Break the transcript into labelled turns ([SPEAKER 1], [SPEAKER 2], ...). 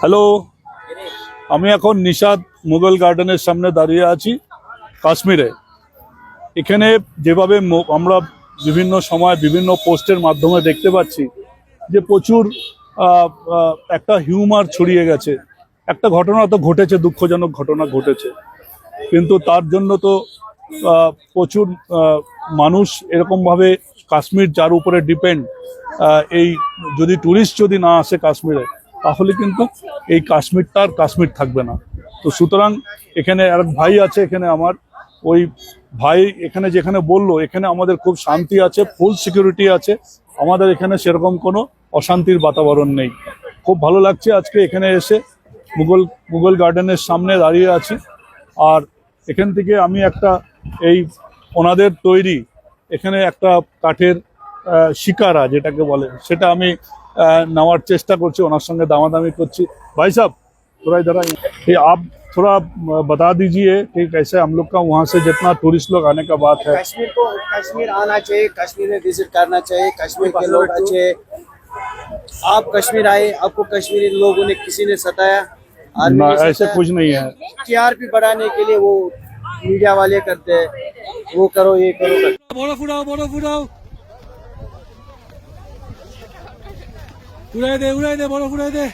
[SPEAKER 1] Hello, আমি এখন নিশাদ মুঘল গার্ডেনের সামনে দাঁড়িয়ে আছি কাশ্মীরে। এখানে যেভাবে আমরা বিভিন্ন সময় বিভিন্ন পোস্টের মাধ্যমে দেখতে পাচ্ছি যে প্রচুর একটা হিউমার ছড়িয়ে গেছে। একটা ঘটনা তো ঘটেছে, দুঃখজনক ঘটনা ঘটেছে, কিন্তু তার জন্য তো প্রচুর মানুষ এরকমভাবে কাশ্মীর যার উপরে ডিপেন্ড, এই যদি ট্যুরিস্ট যদি না আসে কাশ্মীরে তাহলে কিন্তু এই কাশ্মীরটা আর কাশ্মীর থাকবে না। তো সুতরাং এখানে এক ভাই আছে, এখানে আমার ওই ভাই এখানে যেখানে বললো এখানে আমাদের খুব শান্তি আছে, ফুল সিকিউরিটি আছে, আমাদের এখানে সেরকম কোনো অশান্তির বাতাবরণ নেই। খুব ভালো লাগছে আজকে এখানে এসে মুঘল গার্ডেনের সামনে দাঁড়িয়ে আছি। আর এখান থেকে আমি একটা এই ওনাদের তৈরি এখানে একটা কাঠের শিকারা যেটাকে বলে সেটা আমি নেওয়ার চেষ্টা করছি, ওনার সঙ্গে দামাদামি করছি। भाई साहब थोड़ा इधर आइए, ये आप थोड़ा बता दीजिए कि कैसे हम लोग का वहाँ से जितना टूरिस्ट लोग आने का बात है।
[SPEAKER 2] कश्मीर आना चाहिए, कश्मीर में विजिट करना चाहिए। कश्मीर के लोग अच्छे, आप कश्मीर आए, आपको कश्मीरी लोगों ने किसी ने सताया?
[SPEAKER 1] ना, ऐसे कुछ नहीं है।
[SPEAKER 2] टीआरपी बढ़ाने के लिए वो मीडिया वाले करते हैं, वो करो ये करो।
[SPEAKER 3] বড় ফুটাও উড়াই দে বড় ফুটাই দে